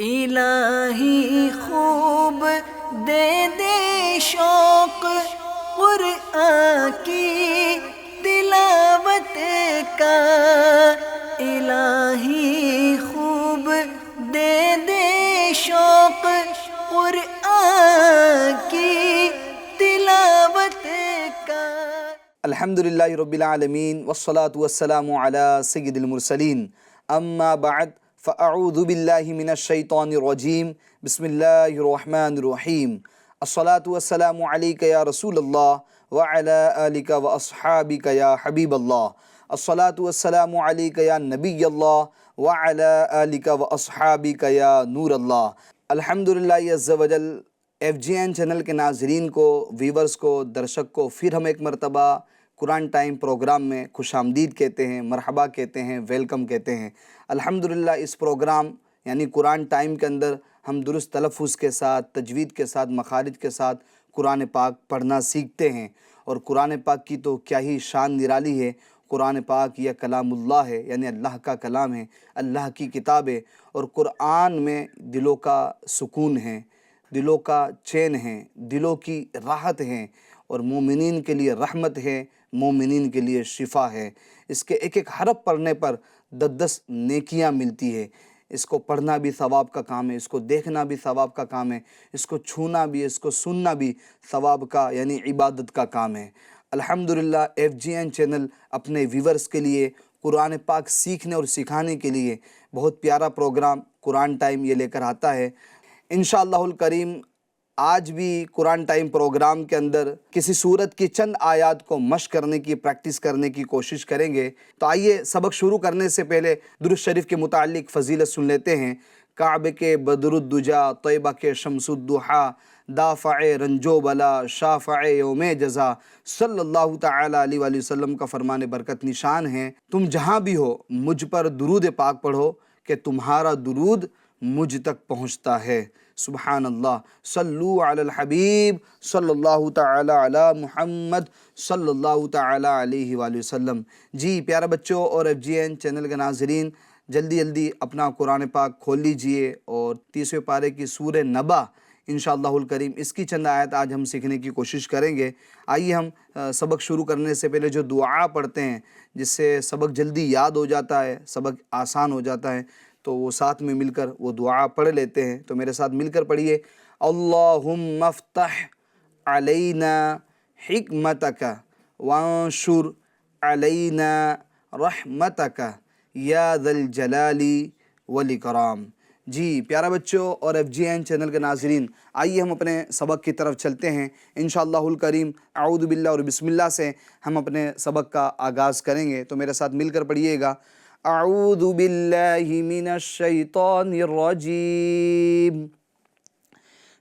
الہی خوب دے دے شوق قرآن کی تلاوت کا، الہی خوب دے دے شوق قرآن کی تلاوت کا۔ الحمدللہ رب العالمین والصلاة والسلام علی سید المرسلین، اما بعد فاعوذ باللہ من الشیطان الرجیم، بسم اللہ الرحمن الرحیم۔ الصلاة والسلام علیک یا رسول اللہ وعلی آلک واصحابک یا حبیب اللہ، الصلاة والسلام علیک یا نبی اللہ وعلی آلک واصحابک یا نور اللہ۔ الحمدللہ عز و جل FGN چینل کے ناظرین کو، ویورز کو، درشک کو پھر ہم ایک مرتبہ قرآن ٹائم پروگرام میں خوش آمدید کہتے ہیں، مرحبا کہتے ہیں، ویلکم کہتے ہیں۔ الحمدللہ اس پروگرام یعنی قرآن ٹائم کے اندر ہم درست تلفظ کے ساتھ، تجوید کے ساتھ، مخارج کے ساتھ قرآن پاک پڑھنا سیکھتے ہیں، اور قرآن پاک کی تو کیا ہی شان نرالی ہے۔ قرآن پاک یہ کلام اللہ ہے، یعنی اللہ کا کلام ہے، اللہ کی کتاب ہے، اور قرآن میں دلوں کا سکون ہے، دلوں کا چین ہے، دلوں کی راحت ہے، اور مومنین کے لیے رحمت ہے، مومنین کے لیے شفا ہے۔ اس کے ایک ایک حرف پڑھنے پر 10 نیکیاں ملتی ہے۔ اس کو پڑھنا بھی ثواب کا کام ہے، اس کو دیکھنا بھی ثواب کا کام ہے، اس کو چھونا بھی، اس کو سننا بھی ثواب کا یعنی عبادت کا کام ہے۔ الحمدللہ FGN چینل اپنے ویورز کے لیے قرآن پاک سیکھنے اور سکھانے کے لیے بہت پیارا پروگرام قرآن ٹائم یہ لے کر آتا ہے۔ انشاءاللہ الکریم آج بھی قرآن ٹائم پروگرام کے اندر کسی سورت کی چند آیات کو مشق کرنے کی، پریکٹس کرنے کی کوشش کریں گے۔ تو آئیے سبق شروع کرنے سے پہلے درود شریف کے متعلق فضیلت سن لیتے ہیں۔ کعبہ کے بدر الدجا، طیبہ کے شمس الضحا، دافع رنج و بلا، شافع یوم جزا، صلی اللہ تعالی علیہ وآلہ وسلم کا فرمان برکت نشان ہے، تم جہاں بھی ہو مجھ پر درود پاک پڑھو کہ تمہارا درود مجھ تک پہنچتا ہے۔ سبحان اللہ، صلو علی الحبیب صلی اللہ تعالی علی محمد صلی اللہ تعالی علیہ وآلہ وسلم۔ جی پیارے بچوں اور FGN چینل کے ناظرین، جلدی جلدی اپنا قرآن پاک کھول لیجئے اور 30ویں پارے کی سورہ نبا انشاءاللہ الکریم اس کی چند آیت آج ہم سیکھنے کی کوشش کریں گے۔ آئیے ہم سبق شروع کرنے سے پہلے جو دعا پڑھتے ہیں جس سے سبق جلدی یاد ہو جاتا ہے، سبق آسان ہو جاتا ہے، تو وہ ساتھ میں مل کر وہ دعا پڑھ لیتے ہیں۔ تو میرے ساتھ مل کر پڑھیے، اللہم افتح علینا حکمتک وانشر علینا رحمتک یا ذا الجلال والاکرام۔ جی پیارا بچوں اور FGN چینل کے ناظرین، آئیے ہم اپنے سبق کی طرف چلتے ہیں۔ انشاءاللہ الکریم اعوذ باللہ اور بسم اللہ سے ہم اپنے سبق کا آغاز کریں گے، تو میرے ساتھ مل کر پڑھیے گا۔ اعوذ باللہ من الشیطان الرجیم،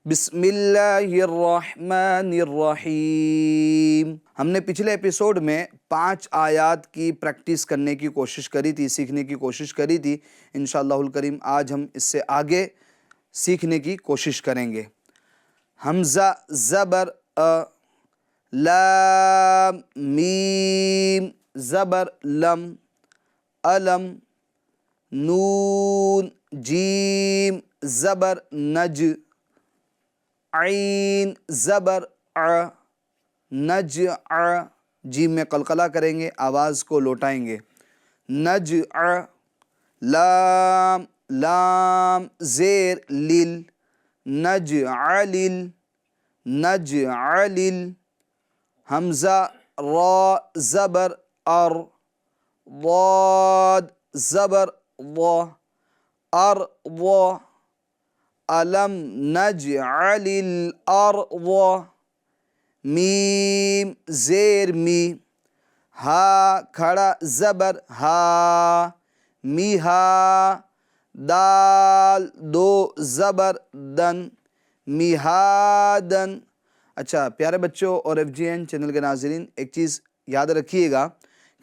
بسم اللہ الرحمن الرحیم۔ ہم نے پچھلے ایپیسوڈ میں 5 آیات کی پریکٹس کرنے کی کوشش کری تھی، سیکھنے کی کوشش کری تھی۔ انشاءاللہ الکریم آج ہم اس سے آگے سیکھنے کی کوشش کریں گے۔ حمزہ زبر لام میم زبر لم علم نون جیم زبر نج عین زبر نج جیم میں قلقلہ کریں گے، آواز کو لوٹائیں گے۔ نج لام لام زیر لل نج علل نج علل۔ حمزہ را زبر ار ضاد زبر ض ارض علم نجعل الارض میم زیر می ہا کھڑا زبر ہا می ہا دال دو زبر دن میہادن۔ اچھا پیارے بچوں اور FGN چینل کے ناظرین، ایک چیز یاد رکھیے گا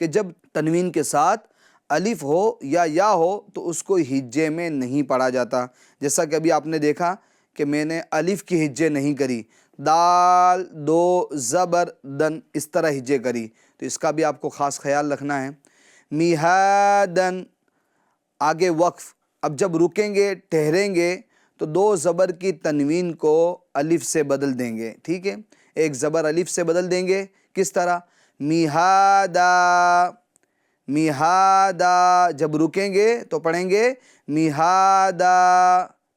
کہ جب تنوین کے ساتھ الف ہو یا یا ہو تو اس کو ہجے میں نہیں پڑھا جاتا، جیسا کہ ابھی آپ نے دیکھا کہ میں نے الف کی ہجے نہیں کری، دال دو زبر دن اس طرح ہجے کری، تو اس کا بھی آپ کو خاص خیال رکھنا ہے۔ میہادن، آگے وقف اب جب رکیں گے ٹھہریں گے تو دو زبر کی تنوین کو الف سے بدل دیں گے، ٹھیک ہے، ایک زبر الف سے بدل دیں گے، کس طرح؟ میہادا، میہادا، جب رکیں گے تو پڑھیں گے میہادا،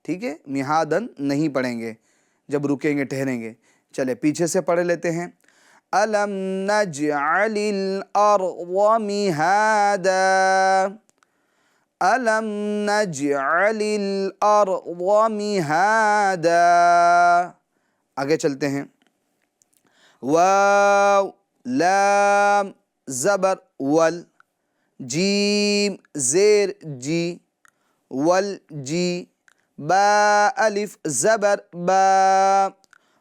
ٹھیک ہے، میہادن نہیں پڑھیں گے جب رکیں گے ٹھہریں گے۔ چلے پیچھے سے پڑھ لیتے ہیں۔ أَلَمْ نَجْعَلِ الْأَرْضَ مِهَادًا أَلَمْ نَجْعَلِ الْأَرْضَ مِهَادًا۔ آگے چلتے ہیں۔ واو لام زبر ول، جیم زیر جی، ول جی، با الف زبر با،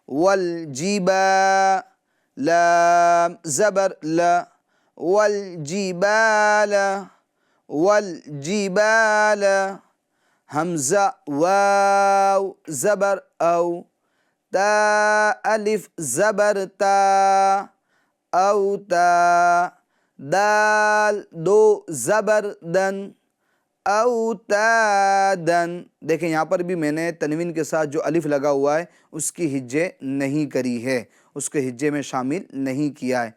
ول جی با، لام زبر لا، والجبال، والجبال، حمزہ واو زبر او، تا الف زبر تا، او تا، دال دو زبر دن، او تا دن۔ دیکھیں یہاں پر بھی میں نے تنوین کے ساتھ جو الف لگا ہوا ہے اس کی ہجے نہیں کری ہے، اس کے ہجے میں شامل نہیں کیا ہے۔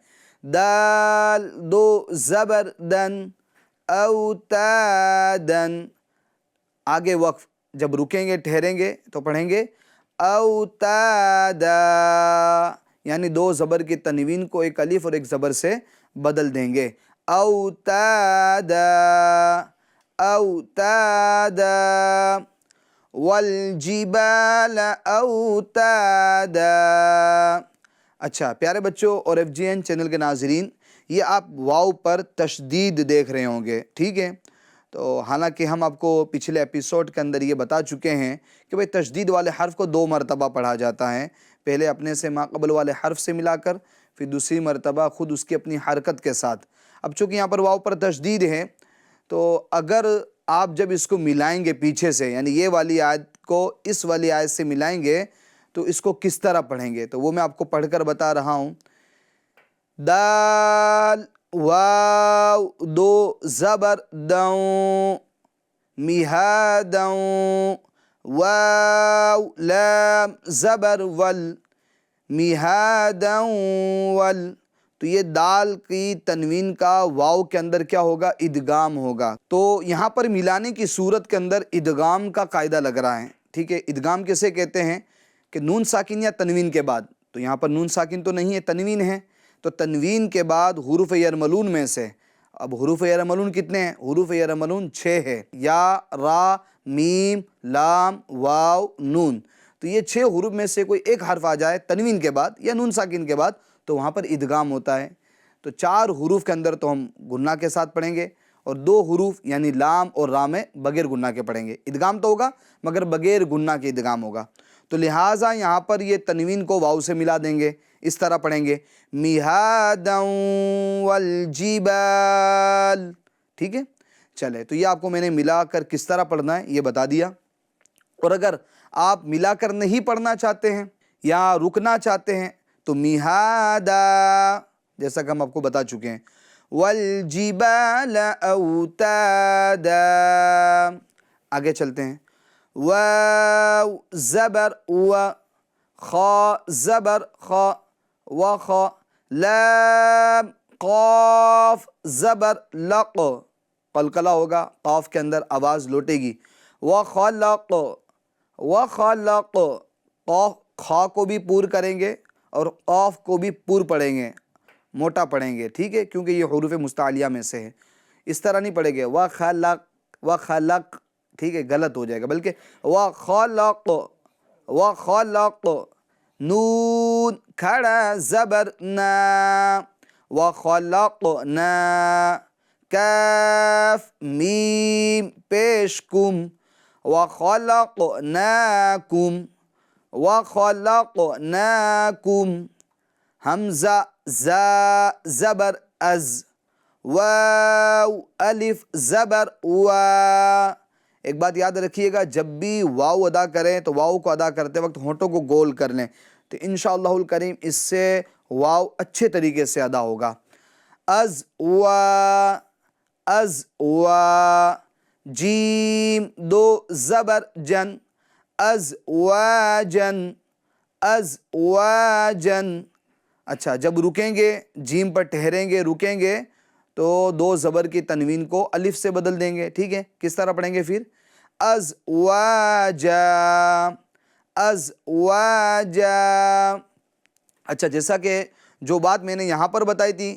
دال دو زبر دن، او تا دن۔ آگے وقف، جب رکیں گے ٹھہریں گے تو پڑھیں گے او تا دا، یعنی دو زبر کی تنوین کو ایک الف اور ایک زبر سے بدل دیں گے۔ او تا دا، او تا دا، والجبال اوتادا۔ اچھا پیارے بچوں اور ایف جی این چینل کے ناظرین، یہ آپ واو پر تشدید دیکھ رہے ہوں گے، ٹھیک ہے، تو حالانکہ ہم آپ کو پچھلے ایپیسوڈ کے اندر یہ بتا چکے ہیں کہ بھئی تشدید والے حرف کو 2 مرتبہ پڑھا جاتا ہے، پہلے اپنے سے ما قبل والے حرف سے ملا کر، پھر دوسری مرتبہ خود اس کی اپنی حرکت کے ساتھ۔ اب چونکہ یہاں پر واو پر تشدید ہے تو اگر آپ جب اس کو ملائیں گے پیچھے سے، یعنی یہ والی آیت کو اس والی آیت سے ملائیں گے تو اس کو کس طرح پڑھیں گے، تو وہ میں آپ کو پڑھ کر بتا رہا ہوں۔ دال واو دو زبر دوں، میہادوں، واو لام زبر ول، میہادوں ول۔ تو یہ دال کی تنوین کا واو کے اندر کیا ہوگا؟ ادغام ہوگا۔ تو یہاں پر ملانے کی صورت کے اندر ادغام کا قاعدہ لگ رہا ہے، ٹھیک ہے۔ ادغام کسے کہتے ہیں کہ نون ساکن یا تنوین کے بعد، تو یہاں پر نون ساکن تو نہیں ہے، تنوین ہے، تو تنوین کے بعد حروف یرملون میں سے، اب حروف یرملون کتنے ہیں؟ حروف یرملون 6 ہے، یا را میم لام واو نون، تو یہ 6 حروف میں سے کوئی ایک حرف آ جائے تنوین کے بعد یا نون ساکن کے بعد تو وہاں پر ادغام ہوتا ہے۔ تو 4 حروف کے اندر تو ہم گنہ کے ساتھ پڑھیں گے، اور 2 حروف یعنی لام اور را میں بغیر گنہ کے پڑھیں گے۔ ادغام تو ہوگا مگر بغیر گنہ کے ادغام ہوگا، تو لہٰذا یہاں پر یہ تنوین کو واو سے ملا دیں گے، اس طرح پڑھیں گے میہادوں والجبال، ٹھیک ہے۔ چلے تو یہ آپ کو میں نے ملا کر کس طرح پڑھنا ہے یہ بتا دیا، اور اگر آپ ملا کر نہیں پڑھنا چاہتے ہیں یا رکنا چاہتے ہیں تو میہادا، جیسا کہ ہم آپ کو بتا چکے ہیں، والجبال اوتادا۔ آگے چلتے ہیں۔ واو زبر و، خا زبر خا، وخ، لام قاف زبر لق، قلقلہ ہوگا، قاف کے اندر آواز لوٹے گی، وخلق، وخلق، قاف خا کو بھی پور کریں گے اور قاف کو بھی پور پڑھیں گے، موٹا پڑھیں گے، ٹھیک ہے، کیونکہ یہ حروف مستعلیہ میں سے ہے۔ اس طرح نہیں پڑھیں گے وخلق، وخلق، ٹھیک ہے، غلط ہو جائے گا، بلکہ وخلق، وخلق، نون کھڑا زبر نا، وخلقنا، کاف میم پیش کم، وخلقناکم، وخلقناکم، حمزہ زا زبر از، واو الف زبر وا۔ ایک بات یاد رکھیے گا، جب بھی واو ادا کریں تو واو کو ادا کرتے وقت ہونٹوں کو گول کر لیں، تو انشاءاللہ الکریم اس سے واو اچھے طریقے سے ادا ہوگا۔ از وا، از وا، جیم دو زبر جن ازواجن ازواجن. اچھا جب رکیں گے جیم پر ٹھہریں گے رکیں گے تو دو زبر کی تنوین کو الف سے بدل دیں گے. ٹھیک ہے کس طرح پڑھیں گے پھر ازواجا ازواجا. اچھا جیسا کہ جو بات میں نے یہاں پر بتائی تھی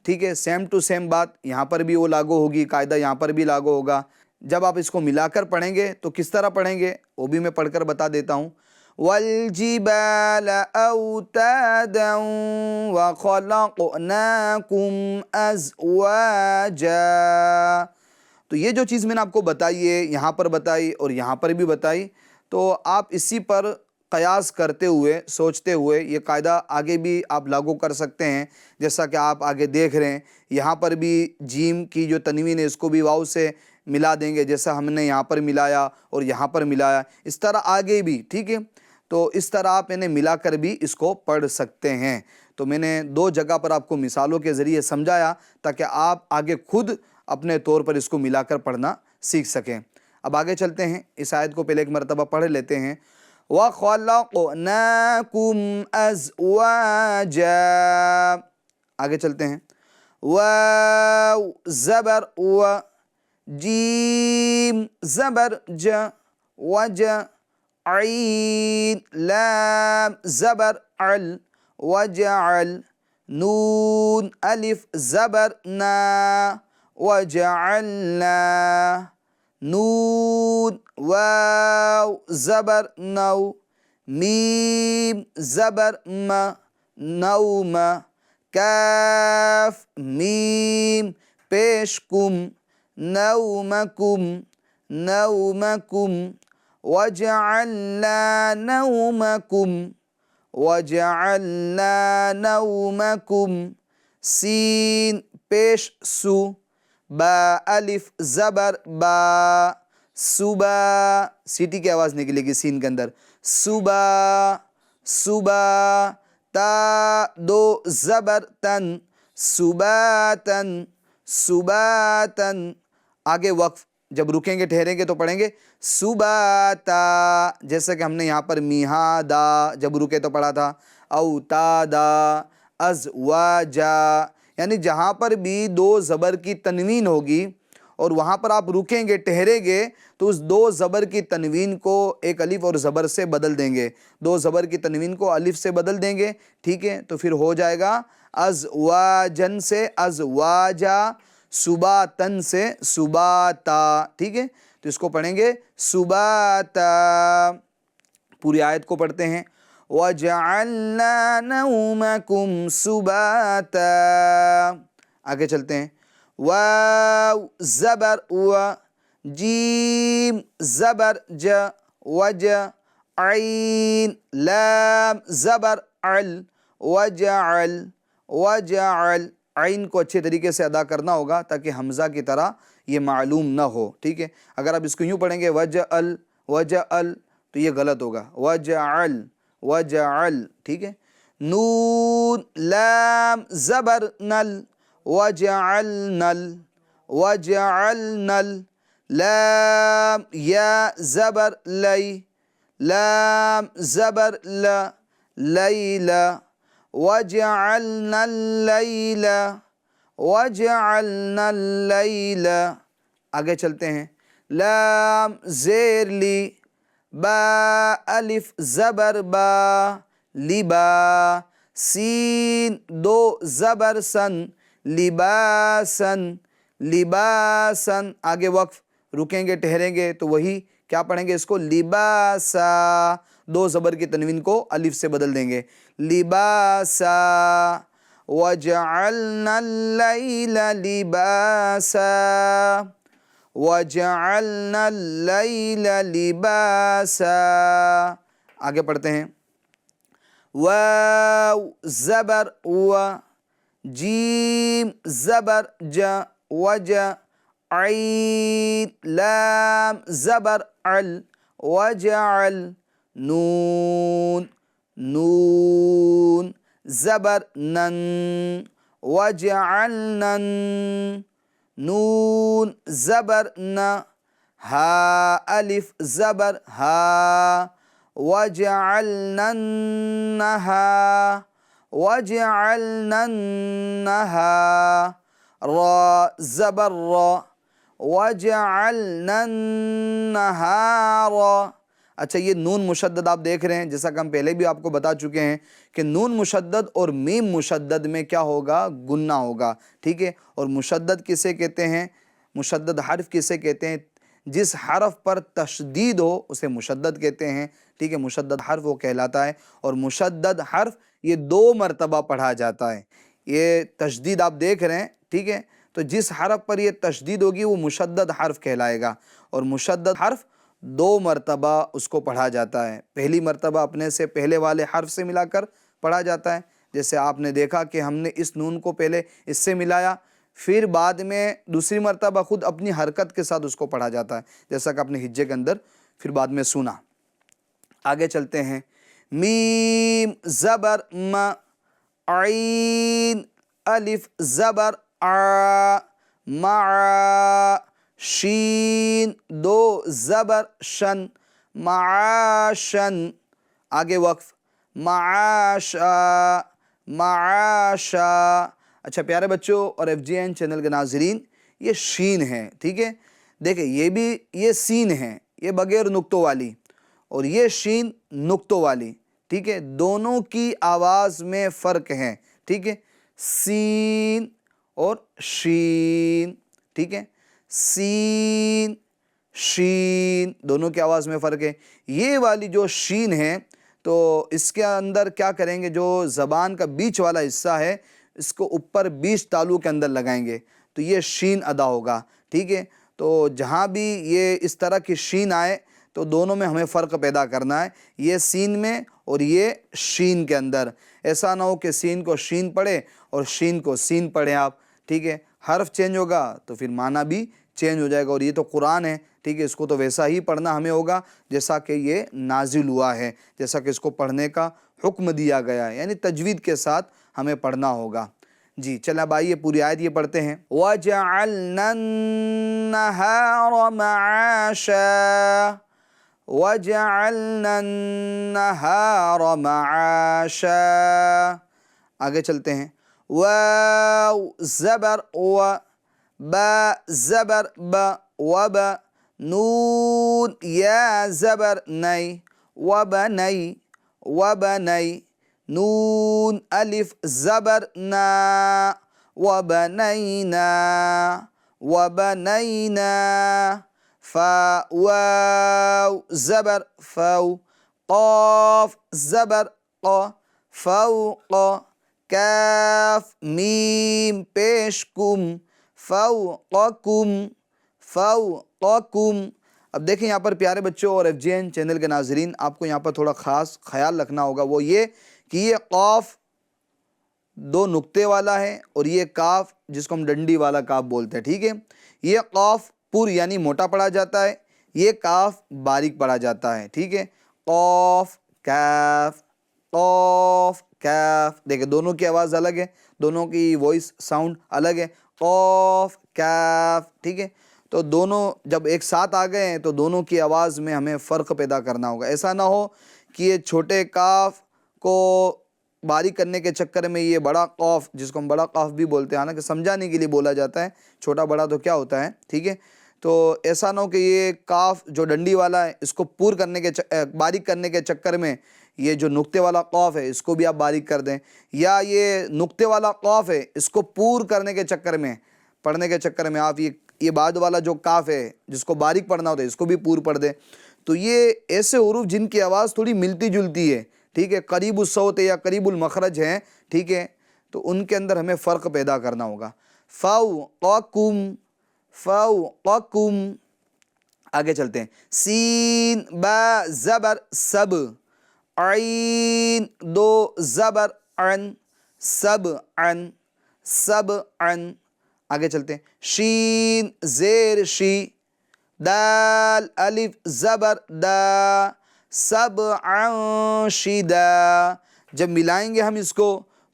ٹھیک ہے سیم ٹو سیم بات یہاں پر بھی وہ لاگو ہوگی قاعدہ یہاں پر بھی لاگو ہوگا. جب آپ اس کو ملا کر پڑھیں گے تو کس طرح پڑھیں گے وہ بھی میں پڑھ کر بتا دیتا ہوں. وَالْجِبَالَ أَوْتَادًا وَخَلَقْنَاكُمْ أَزْوَاجًا. تو یہ جو چیز میں نے آپ کو بتائی ہے یہاں پر بتائی اور یہاں پر بھی بتائی تو آپ اسی پر قیاس کرتے ہوئے سوچتے ہوئے یہ قاعدہ آگے بھی آپ لاگو کر سکتے ہیں. جیسا کہ آپ آگے دیکھ رہے ہیں یہاں پر بھی جیم کی جو تنوین ہے اس کو بھی واو سے ملا دیں گے جیسا ہم نے یہاں پر ملایا اور یہاں پر ملایا اس طرح آگے بھی. ٹھیک ہے تو اس طرح آپ انہیں ملا کر بھی اس کو پڑھ سکتے ہیں. تو میں نے دو جگہ پر آپ کو مثالوں کے ذریعے سمجھایا تاکہ آپ آگے خود اپنے طور پر اس کو ملا کر پڑھنا سیکھ سکیں. اب آگے چلتے ہیں اس آیت کو پہلے ایک مرتبہ پڑھ لیتے ہیں. وَخَلَقْنَاكُمْ أَزْوَاجًا. آگے چلتے ہیں. واو زبر و جیم زبر ج وج عین لام زبر عل وجعل نون الف زبر نا وجعلنا نون واو زبر نو میم زبر م نوم کاف میم پیش کم نومکم نومکم وجعلنا نومکم وجعلنا نومکم سین پیش سو با الف زبر با صبح سیٹی کی آواز نکلے گی سین کے اندر صبح صبح تا دو زبر تن صباتن صباتن. آگے وقف جب رکیں گے ٹھہریں گے تو پڑھیں گے صباتا جیسا کہ ہم نے یہاں پر میہا دا جب رکے تو پڑھا تھا اوتادا ازواجا. یعنی جہاں پر بھی دو زبر کی تنوین ہوگی اور وہاں پر آپ رکیں گے ٹھہریں گے تو اس دو زبر کی تنوین کو ایک الف اور زبر سے بدل دیں گے. دو زبر کی تنوین کو الف سے بدل دیں گے. ٹھیک ہے تو پھر ہو جائے گا ازواجن سے ازواجا صباتن سے صباتا. ٹھیک ہے تو اس کو پڑھیں گے صباتا. پوری آیت کو پڑھتے ہیں وَجَعَلْنَا نَوْمَكُمْ سُبَاتًا. آگے چلتے ہیں. واو زبر و جیم زبر ج وج عین لام زبر عل وجعل وجعل. عین کو اچھے طریقے سے ادا کرنا ہوگا تاکہ حمزہ کی طرح یہ معلوم نہ ہو. ٹھیک ہے اگر آپ اس کو یوں پڑھیں گے وجعل وجعل تو یہ غلط ہوگا وجعل وجعل. ٹھیک ہے نون لام زبر نل وجعلنل وجعلنل لام یا زبر لی لام زبر ل لیل وجعلنا اللیل وجعلنا اللیل. آگے چلتے ہیں. لام زیر لی با الف زبر با لبا سین دو زبر سن لباسن لباسن. آگے وقف رکیں گے ٹھہریں گے تو وہی کیا پڑھیں گے اس کو لباسا دو زبر کی تنوین کو الف سے بدل دیں گے لباسا. وجعلنا اللیل لباسا وجعلنا اللیل لباسا. آگے پڑھتے ہیں. واو زبر و جیم زبر ج وج عین لام زبر عل وجعل نون نون زبر نن وجعلنن نون زبر ن ہا الف زبر ہا وجعلنا النہا وجعلنا النہا را زبر را وجعلنا النہار. اچھا یہ نون مشدد آپ دیکھ رہے ہیں، جیسا کہ ہم پہلے بھی آپ کو بتا چکے ہیں کہ نون مشدد اور میم مشدد میں کیا ہوگا؟ گننا ہوگا، ٹھیک ہے. اور مشدد کسے کہتے ہیں؟ مشدد حرف کسے کہتے ہیں؟ جس حرف پر تشدید ہو اسے مشدد کہتے ہیں، ٹھیک ہے. مشدد حرف وہ کہلاتا ہے. اور مشدد حرف یہ 2 مرتبہ پڑھا جاتا ہے. یہ تشدید آپ دیکھ رہے ہیں، ٹھیک ہے. تو جس حرف پر یہ تشدید ہوگی وہ مشدد حرف کہلائے گا. اور مشدد حرف 2 مرتبہ اس کو پڑھا جاتا ہے. پہلی مرتبہ اپنے سے پہلے والے حرف سے ملا کر پڑھا جاتا ہے، جیسے آپ نے دیکھا کہ ہم نے اس نون کو پہلے اس سے ملایا، پھر بعد میں دوسری مرتبہ خود اپنی حرکت کے ساتھ اس کو پڑھا جاتا ہے، جیسا کہ اپنے ہجے کے اندر پھر بعد میں سنا. آگے چلتے ہیں. میم زبر م عین الف زبر آ مع شین 2 زبر شن معاشن. آگے وقف معاشا معاشا. اچھا پیارے بچوں اور ایف جی این چینل کے ناظرین، یہ شین ہے، ٹھیک ہے. دیکھیں یہ سین ہے، یہ بغیر نقطوں والی، اور یہ شین نقطوں والی، ٹھیک ہے. دونوں کی آواز میں فرق ہے، ٹھیک ہے. سین اور شین، ٹھیک ہے. سین شین دونوں کی آواز میں فرق ہے. یہ والی جو شین ہے تو اس کے اندر کیا کریں گے؟ جو زبان کا بیچ والا حصہ ہے اس کو اوپر بیچ تالو کے اندر لگائیں گے تو یہ شین ادا ہوگا، ٹھیک ہے. تو جہاں بھی یہ اس طرح کی شین آئے تو دونوں میں ہمیں فرق پیدا کرنا ہے، یہ سین میں اور یہ شین کے اندر. ایسا نہ ہو کہ سین کو شین پڑھے اور شین کو سین پڑھیں آپ، ٹھیک ہے. حرف چینج ہوگا تو پھر معنی بھی چینج ہو جائے گا. اور یہ تو قرآن ہے، ٹھیک ہے، اس کو تو ویسا ہی پڑھنا ہمیں ہوگا جیسا کہ یہ نازل ہوا ہے، جیسا کہ اس کو پڑھنے کا حکم دیا گیا ہے، یعنی تجوید کے ساتھ ہمیں پڑھنا ہوگا. جی چلیں اب آئیے پوری آیت یہ پڑھتے ہیں. وَجَعَلْنَا النَّهَارَ مَعَاشًا وَجَعَلْنَا النَّهَارَ مَعَاشًا. آگے چلتے ہیں. واو زبر و با زبر با وب نون یا زبر نئی وبنئی وبنئی نون الف زبر نا وبنینا وبنینا فا واو زبر فو قاف زبر قا فوق کاف میم پیش کم فوقکم فوقکم. اب دیکھیں یہاں پر پیارے بچوں اور ایف جی این چینل کے ناظرین، آپ کو یہاں پر تھوڑا خاص خیال رکھنا ہوگا، وہ یہ کہ یہ قاف 2 نقطے والا ہے اور یہ کاف جس کو ہم ڈنڈی والا کاف بولتے ہیں، ٹھیک ہے. یہ قاف پر یعنی موٹا پڑھا جاتا ہے، یہ کاف باریک پڑھا جاتا ہے، ٹھیک ہے. قاف کاف قاف کاف. دیکھیں دونوں کی آواز الگ ہے، دونوں کی وائس ساؤنڈ الگ ہے. قاف کاف، ٹھیک ہے. تو دونوں جب ایک ساتھ آ گئے ہیں تو دونوں کی آواز میں ہمیں فرق پیدا کرنا ہوگا. ایسا نہ ہو کہ یہ چھوٹے کاف کو باریک کرنے کے چکر میں یہ بڑا قاف جس کو ہم بڑا قاف بھی بولتے ہیں، حالانکہ سمجھانے کے لیے بولا جاتا ہے، چھوٹا بڑا تو کیا ہوتا ہے، ٹھیک ہے. تو ایسا نہ ہو کہ یہ کاف جو ڈنڈی والا ہے اس کو پور کرنے کے باریک کرنے کے چکر میں یہ جو نقطے والا قاف ہے اس کو بھی آپ باریک کر دیں، یا یہ نقطے والا قاف ہے اس کو پور کرنے کے چکر میں پڑھنے کے چکر میں آپ یہ بعد والا جو کاف ہے جس کو باریک پڑھنا ہوتا ہے اس کو بھی پور پڑھ دیں. تو یہ ایسے حروف جن کی آواز تھوڑی ملتی جلتی ہے، ٹھیک ہے، قریب الصوت یا قریب المخرج ہیں، ٹھیک ہے، تو ان کے اندر ہمیں فرق پیدا کرنا ہوگا. فوقکم فوقکم. آگے چلتے ہیں. سین با زبر سب عین 2 زبر عن سب عن سب عن. آگے چلتے ہیں. شین زیر شی دال الف زبر دا سبعا شدا. جب ملائیں گے ہم اس کو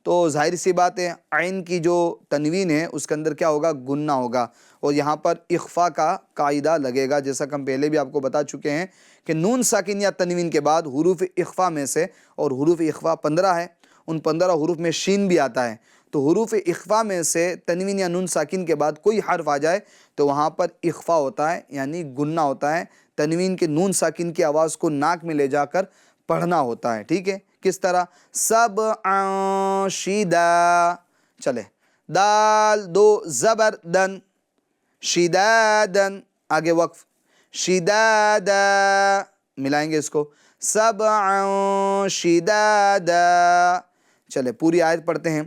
تو ظاہر سی بات ہے عین کی جو تنوین ہے اس کے اندر کیا ہوگا؟ گننا ہوگا، اور یہاں پر اخفا کا قاعدہ لگے گا، جیسا کہ ہم پہلے بھی آپ کو بتا چکے ہیں کہ نون ساکن یا تنوین کے بعد حروف اخفا میں سے، اور حروف اخفا 15 ہے، ان 15 حروف میں شین بھی آتا ہے، تو حروف اخفا میں سے تنوین یا نون ساکن کے بعد کوئی حرف آ جائے تو وہاں پر اخفا ہوتا ہے، یعنی گننا ہوتا ہے، تنوین کے نون ساکن کی آواز کو ناک میں لے جا کر پڑھنا ہوتا ہے، ٹھیک ہے؟ کس طرح؟ سبعا شدا، چلے دال دو زبر دن، شدادن، آگے وقف، شدادا، ملائیں گے اس کو، سبعا شدادا، چلے پوری آیت پڑھتے ہیں،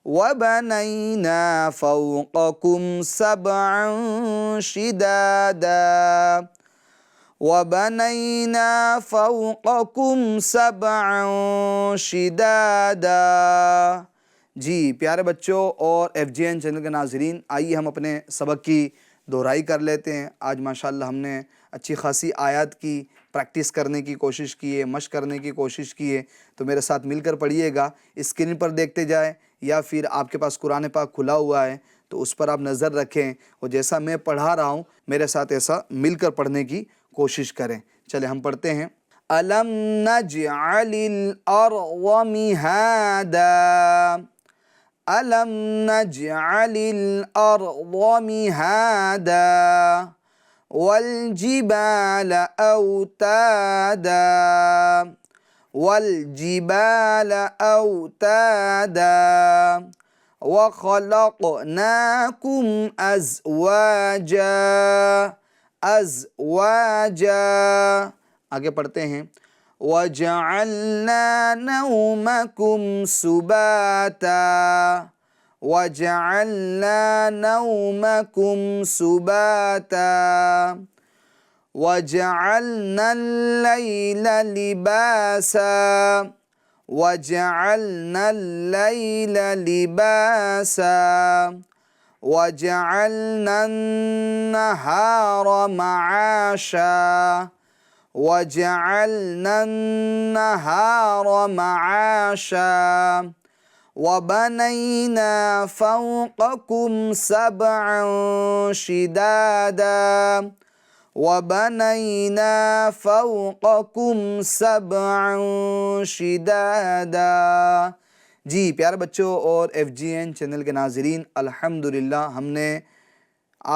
وَبَنَيْنَا فَوْقَكُمْ سَبْعًا شِدَادًا وَبَنَيْنَا فَوْقَكُمْ سَبْعًا شِدَادًا۔ جی پیارے بچوں اور ایف جی این چینل کے ناظرین، آئیے ہم اپنے سبق کی دہرائی کر لیتے ہیں۔ آج ماشاءاللہ ہم نے اچھی خاصی آیات کی پریکٹس کرنے کی کوشش کی ہے، مشق کرنے کی کوشش کی ہے، تو میرے ساتھ مل کر پڑھیے گا، اسکرین پر دیکھتے جائیں یا پھر آپ کے پاس قرآن پاک کھلا ہوا ہے تو اس پر آپ نظر رکھیں، اور جیسا میں پڑھا رہا ہوں میرے ساتھ ایسا مل کر پڑھنے کی کوشش کریں۔ چلے ہم پڑھتے ہیں، أَلَمْ نَجْعَلِ الْأَرْضَ مِهَادًا أَلَمْ نَجْعَلِ الْأَرْضَ مِهَادًا وَالْجِبَالَ أَوْتَادًا وَالْجِبَالَ أَوْتَادًا وَخَلَقْنَاكُمْ أَزْوَاجًا أَزْوَاجًا، آگے پڑھتے ہیں، وَجَعَلْنَا نَوْمَكُمْ سُبَاتًا وَجَعَلْنَا نَوْمَكُمْ سُبَاتًا وَجَعَلْنَا اللَّيْلَ لِبَاسًا وَجَعَلْنَا اللَّيْلَ لِبَاسًا وَجَعَلْنَا النَّهَارَ مَعَاشًا وَجَعَلْنَا النَّهَارَ مَعَاشًا وَبَنَيْنَا فَوْقَكُمْ سَبْعًا شِدَادًا وَبَنَيْنَا فَوْقَكُمْ سَبْعًا شِدَادًا۔ جی پیارے بچوں اور ایف جی این چینل کے ناظرین، الحمدللہ ہم نے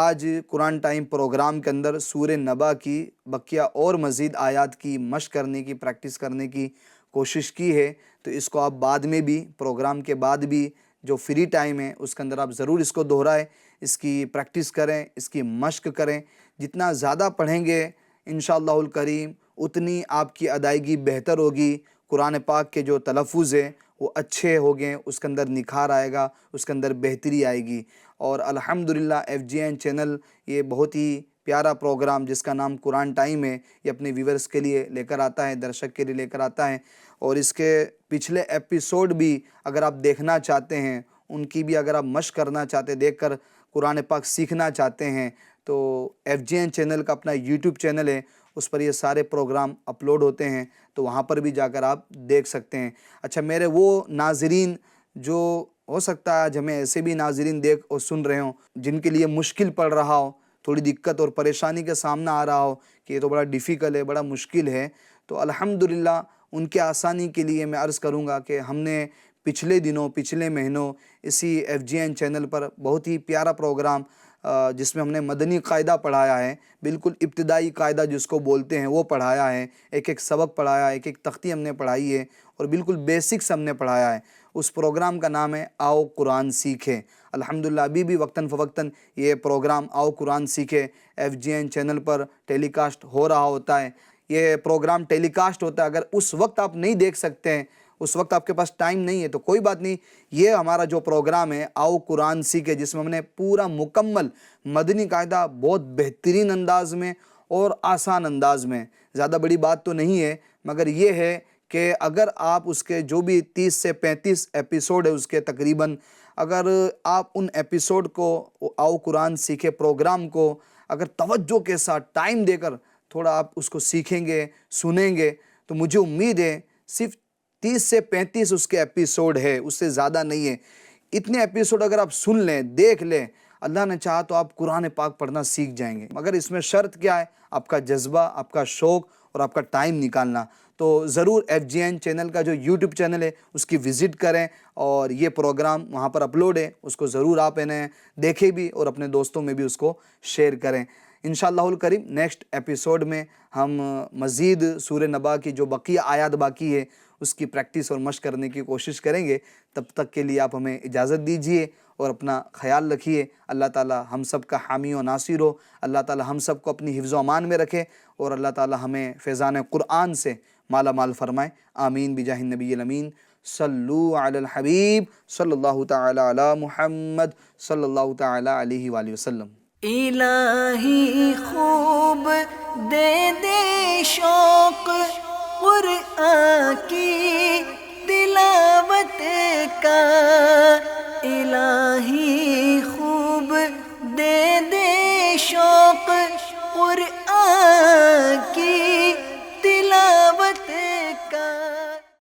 آج قرآن ٹائم پروگرام کے اندر سورہ نبا کی بقیہ اور مزید آیات کی مشق کرنے کی، پریکٹس کرنے کی کوشش کی ہے، تو اس کو آپ بعد میں بھی، پروگرام کے بعد بھی جو فری ٹائم ہے اس کے اندر آپ ضرور اس کو دہرائیں، اس کی پریکٹس کریں، اس کی مشق کریں۔ جتنا زیادہ پڑھیں گے انشاءاللہ الکریم اتنی آپ کی ادائیگی بہتر ہوگی، قرآن پاک کے جو تلفظ ہیں وہ اچھے ہوگے، اس کے اندر نکھار آئے گا، اس کے اندر بہتری آئے گی۔ اور الحمدللہ ایف جی این چینل یہ بہت ہی پیارا پروگرام جس کا نام قرآن ٹائم ہے، یہ اپنے ویورز کے لیے لے کر آتا ہے، درشک کے لیے لے کر آتا ہے، اور اس کے پچھلے ایپیسوڈ بھی اگر آپ دیکھنا چاہتے ہیں، ان کی بھی اگر آپ مشق کرنا چاہتے، دیکھ کر قرآن پاک سیکھنا چاہتے ہیں، تو ایف جی این چینل کا اپنا یوٹیوب چینل ہے، اس پر یہ سارے پروگرام اپلوڈ ہوتے ہیں، تو وہاں پر بھی جا کر آپ دیکھ سکتے ہیں۔ اچھا میرے وہ ناظرین جو ہو سکتا ہے آج ہمیں ایسے بھی ناظرین دیکھ اور سن رہے ہوں جن کے لیے مشکل پڑ رہا ہو، تھوڑی دقت اور پریشانی کا سامنا آ رہا ہو کہ یہ تو بڑا ڈیفیکلٹ ہے، بڑا مشکل ہے، تو الحمدللہ ان کے آسانی کے لیے میں عرض کروں گا کہ ہم نے پچھلے دنوں، پچھلے مہینوں اسی ایف جی این چینل پر بہت ہی پیارا پروگرام جس میں ہم نے مدنی قاعدہ پڑھایا ہے، بالکل ابتدائی قاعدہ جس کو بولتے ہیں وہ پڑھایا ہے، ایک ایک سبق پڑھایا ہے، ایک ایک تختی ہم نے پڑھائی ہے، اور بالکل بیسکس ہم نے پڑھایا ہے۔ اس پروگرام کا نام ہے آؤ قرآن سیکھیں۔ الحمدللہ ابھی بھی وقتاً فوقتاً یہ پروگرام آؤ قرآن سیکھیں ایف جی این چینل پر ٹیلی کاسٹ ہو رہا ہوتا ہے۔ یہ پروگرام ٹیلی کاسٹ ہوتا ہے، اگر اس وقت آپ نہیں دیکھ سکتے ہیں، اس وقت آپ کے پاس ٹائم نہیں ہے تو کوئی بات نہیں، یہ ہمارا جو پروگرام ہے آؤ قرآن سیکھیں، جس میں ہم نے پورا مکمل مدنی قاعدہ بہت بہترین انداز میں اور آسان انداز میں، زیادہ بڑی بات تو نہیں ہے، مگر یہ ہے کہ اگر آپ اس کے جو بھی 30 سے 35 ایپیسوڈ ہے اس کے تقریباً، اگر آپ ان ایپیسوڈ کو، آؤ قرآن سیکھیں پروگرام کو اگر توجہ کے ساتھ ٹائم دے کر تھوڑا آپ اس کو سیکھیں گے، سنیں گے، تو مجھے امید ہے صرف 30 سے 35 اس کے ایپیسوڈ ہے، اس سے زیادہ نہیں ہے۔ اتنے ایپیسوڈ اگر آپ سن لیں، دیکھ لیں، اللہ نے چاہا تو آپ قرآن پاک پڑھنا سیکھ جائیں گے۔ مگر اس میں شرط کیا ہے؟ آپ کا جذبہ، آپ کا شوق اور آپ کا ٹائم نکالنا۔ تو ضرور FGN چینل کا جو یوٹیوب چینل ہے اس کی وزٹ کریں، اور یہ پروگرام وہاں پر اپلوڈ ہے، اس کو ضرور آپ انہیں دیکھیں بھی اور اپنے دوستوں میں بھی اس کو شیئر کریں۔ انشاءاللہ الکریم نیکسٹ ایپیسوڈ میں ہم مزید سورہ نبا کی جو بقیہ آیات باقی ہے اس کی پریکٹس اور مشق کرنے کی کوشش کریں گے۔ تب تک کے لیے آپ ہمیں اجازت دیجیے اور اپنا خیال رکھیے۔ اللہ تعالی ہم سب کا حامی و ناصر ہو، اللہ تعالی ہم سب کو اپنی حفظ و امان میں رکھے، اور اللہ تعالی ہمیں فیضان قرآن سے مالا مال فرمائے۔ آمین بجاہ النبی الامین۔ صلو علی الحبیب صلی اللہ تعالی علی محمد صلی اللہ تعالی علیہ وآلہ وسلم۔ الہی خوب دے دے شوق قرآن کی تلاوت کا،